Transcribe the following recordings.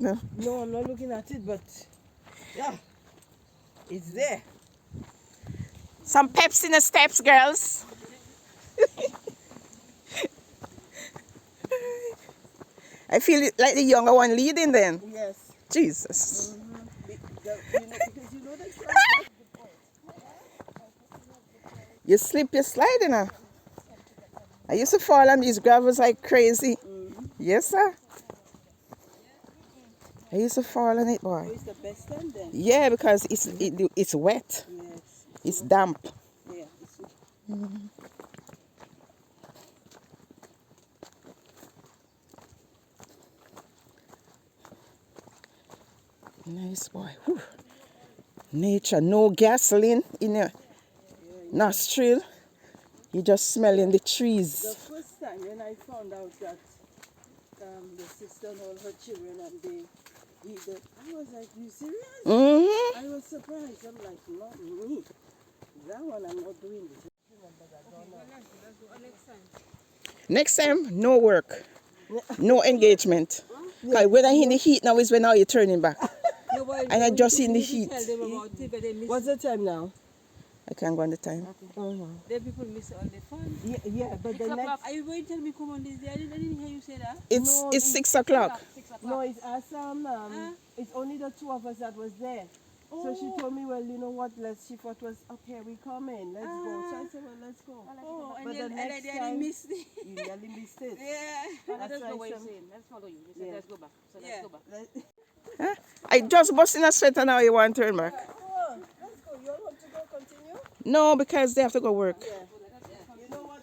know? No, I'm not looking at it, but yeah, it's there. Some peps in the steps, girls. I feel it like the younger one leading then. Yes. Jesus. Because you know that's You slip, you slide, you know. I used to fall on these gravels like crazy. Yes, sir. I used to fall on it, boy. it's the best time then. Yeah, because it's wet. Yes. It's damp. Yeah. Nice, boy. Whew. Nature, no gasoline in your nostril. You just smelling the trees. The first time when I found out that the sister and all her children and they eat it, I was like, you serious? Mm-hmm. I was surprised. I'm like, not me. That one I'm not doing this. Next time, no work. No engagement. Because when I in the heat now is when now you're turning back. And I just in the heat. What's the time now? I can't go on the time. The people miss all the fun. Yeah, but the next... Are you going to tell me come on this day? I didn't hear you say that. It's 6 o'clock. 6 o'clock. No, it's us. It's only the two of us that was there. So she told me, well, you know what, she thought was, okay, we come in, let's go. So I said, well, let's go. Oh, but and the next I time, missed it. you nearly missed it. Yeah. That's Let's go why what you're some- saying. Let's follow you. You said let's go back. So let's go back. I just bust in a sweat and now you want to turn back. Oh, let's go. You all want to go continue? No, because they have to go work. Yeah. You know what,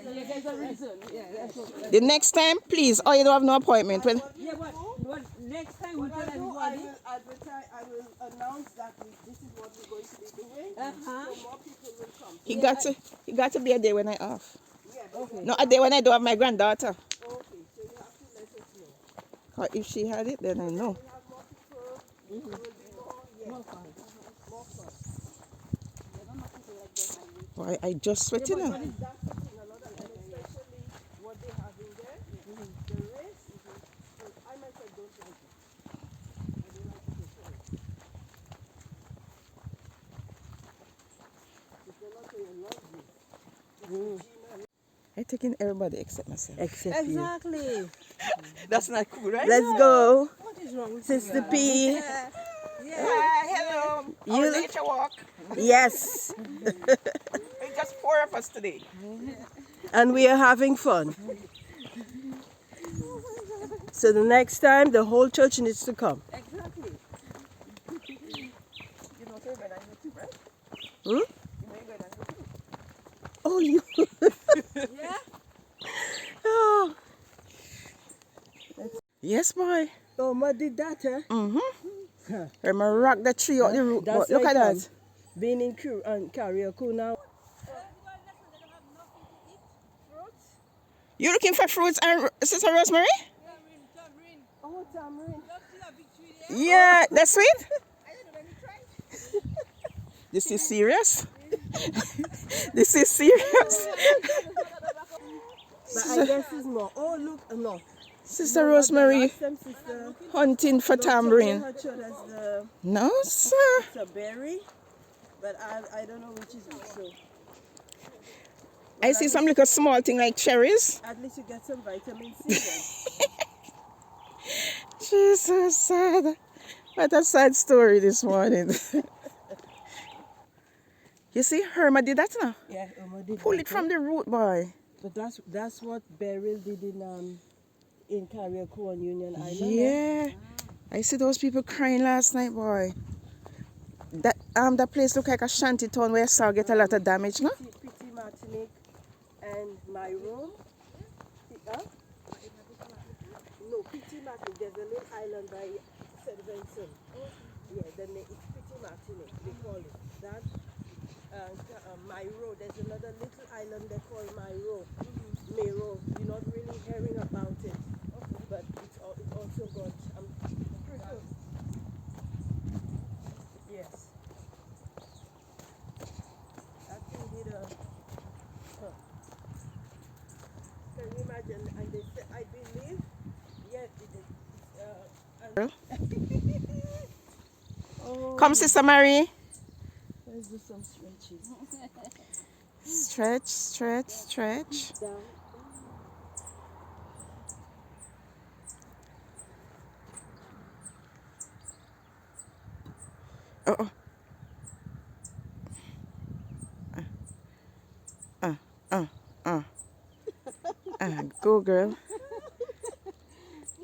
there's a reason. Yeah. The next time, please. Oh, you don't have no appointment. Well, Yeah, what next time we What tell I do, everybody. I will advertise, I will announce that this is what we're going to be doing. Uh-huh. So more people will come. he got to be a day when I off. Yeah, okay. Not a day when I don't have my granddaughter. Okay, so you have to let us know. 'Cause if she had it, then I know. We have more people, it will be more fun. More fun. Boy, I just sweating now. That's the thing, a lot of, and especially what they have in there, the race. I myself don't like it. I don't like it at all. If you're not saying love you. I taking everybody except myself. Except Exactly. That's not cool, right? Let's go. What is wrong with Sister P. Yeah. Hello. You- Our nature walk. Yes. It's just 4 of us today. And we are having fun. So the next time, the whole church needs to come. Exactly. You know, turn on YouTube, right? Hmm? You know, you're going on YouTube. Oh, you. Yeah. Oh, Yes, boy. Ma did that, eh? Mm-hmm. I'm going to rock the tree out the root. That's Look like, at that. Being in karaoke now. You looking for fruits and Sister Rosemary? Oh, tamarind. Yeah, that's sweet. This is serious. This is serious. But I guess it's more. Oh, look, no. Sister Rosemary Last time, sister, hunting for tambourine. her showed us the No, sir. it's a berry, but I don't know which is which. So I see some little small thing like cherries. at least you get some vitamin C then. She's so sad. What a sad story this morning. You see, Herma did that now. Yeah, did Pull that, it from the root, boy. But that's what Beryl did in Carriacou Union Island. Yeah. I see those people crying last night, boy. That place look like a shanty town where I saw get a lot of damage, no? Pretty Martinique and my room. Huh? No, Pretty Martinique. There's a little island by St. Vincent. Yeah, it's Pretty Martinique. They call it that. Myro. There's another little island they call Myro. Mero. You're not really hearing about it, but it's also got yes. That thing did a. Can you imagine? And they say, I believe, yes, Oh, Come, Sister Mary. let's do some stretching. Stretch, stretch, stretch. Down. Oh, go, girl.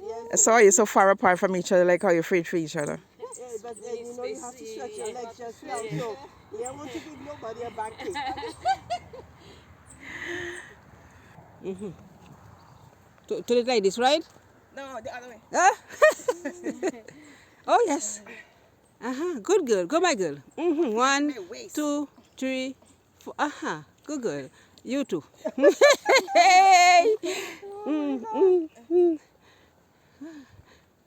Yes. I saw you so far apart from each other, like how you're afraid for each other. Yeah, but you know you have to stretch your legs just now, so you don't want to give nobody a back kick. To the like this, right? No, the other way. Ah. Oh yes. Good girl. Go my girl. 1, My waist. 2, 3, 4. Good girl. You too.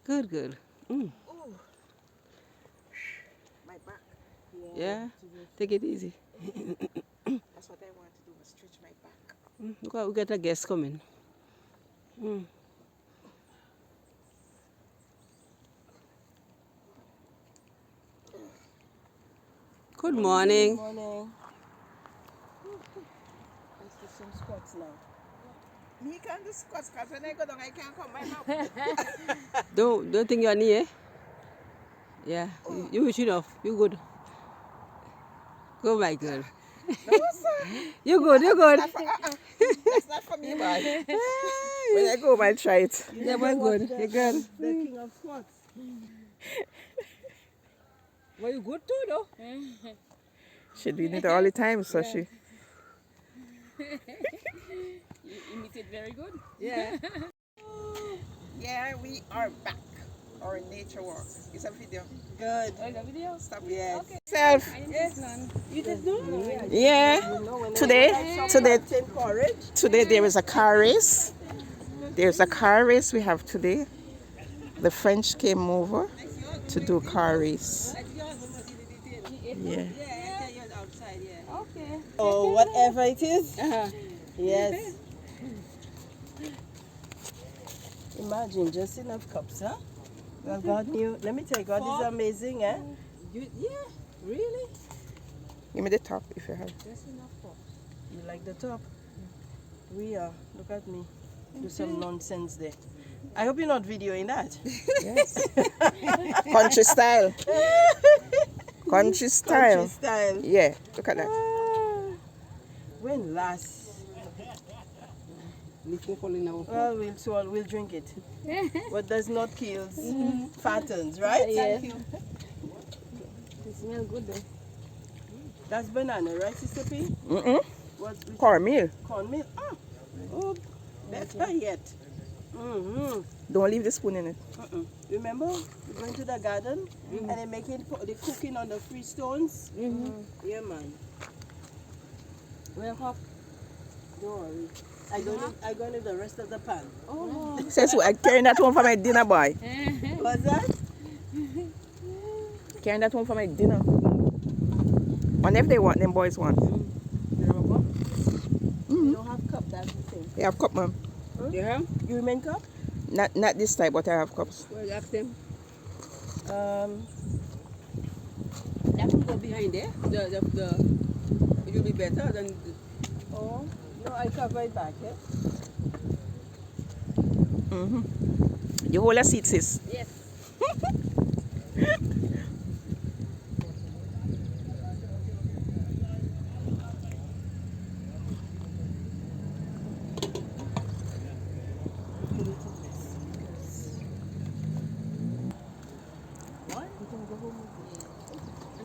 Good girl. Ooh. My back. Yeah. Take it easy. That's what I want to do, stretch my back. Look, we got a guest coming. Good morning. Good morning. Let's do some squats now. Me can't do squats because when I go down, I can't come my mouth. Don't think you're near. Yeah. You should have. You good. Go my girl. No, sir. You good. You good. That's not for me, boy. When I go, I'll try it. Yeah, we're good. You good. The king of squats. Well, you good too, though. She doing it all the time, so she. You imitate very good. Yeah. Yeah, we are back. Our nature walk. It's a video. Good. Oh, the video? Stop. Yes. Self. I didn't taste none. You just know? Yeah. You know, when Today, today, plantain porridge. today there is a car race. There's a car race we have today. The French came over to do car race. Yeah. Okay. Oh, whatever it is. Yes. Imagine just enough cups, huh? Well, God knew. Let me tell you, God is amazing, eh? Yeah, really? Give me the top if you have. Just enough for. You like the top? We are. Look at me. Do some nonsense there. I hope you're not videoing that. Yes. Country style. Country style. Country style. Yeah. Look at that. When last? Well, we'll drink it. What does not kill fattens, right? Yes. It smells good though. That's banana, right, Sister P? What's Cornmeal. cornmeal? Oh, better yet. Don't leave the spoon in it. Remember, we went to the garden and they making the cooking on the free stones. Yeah, man. Well, hop. Don't worry. I gonna leave the rest of the pan. Oh. Says I carrying that home for my dinner, boy. What's that? Carrying that home for my dinner. Wonder if they want, them boys want. You don't have cup, that's the thing. They have cup, ma'am. You have? You remain cup? Not this type, but I have cups. Well, ask them. Um, That can go behind there. It will be better than. oh, no, I cover it back, eh? You hold a seat, sis. Yes.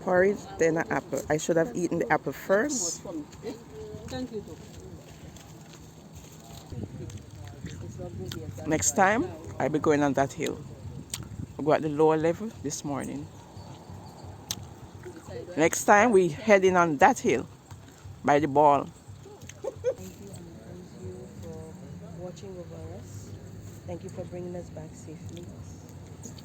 Porridge, then an apple. I should have eaten the apple first. Thank you. Next time, I'll be going on that hill. I'll go at the lower level this morning. Next time, we heading on that hill by the ball. Thank you and praise you for watching over us. Thank you for bringing us back safely.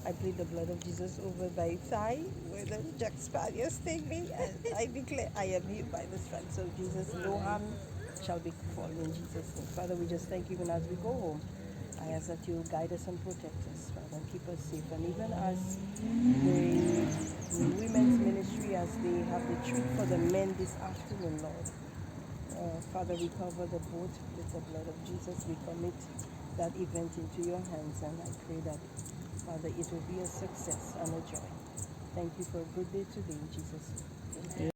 I plead the blood of Jesus over thy thigh where the Jack Sparrow sting me, and I declare I am healed by the stripes of Jesus. No harm shall befall me in Jesus' name. Father, we just thank you even as we go home. I ask that you guide us and protect us, Father, and keep us safe. And even as the women's ministry, as they have the treat for the men this afternoon, Lord, Father, we cover the boat with the blood of Jesus. We commit that event into your hands, and I pray that, Father, it will be a success and a joy. Thank you for a good day today, in Jesus' name. Amen.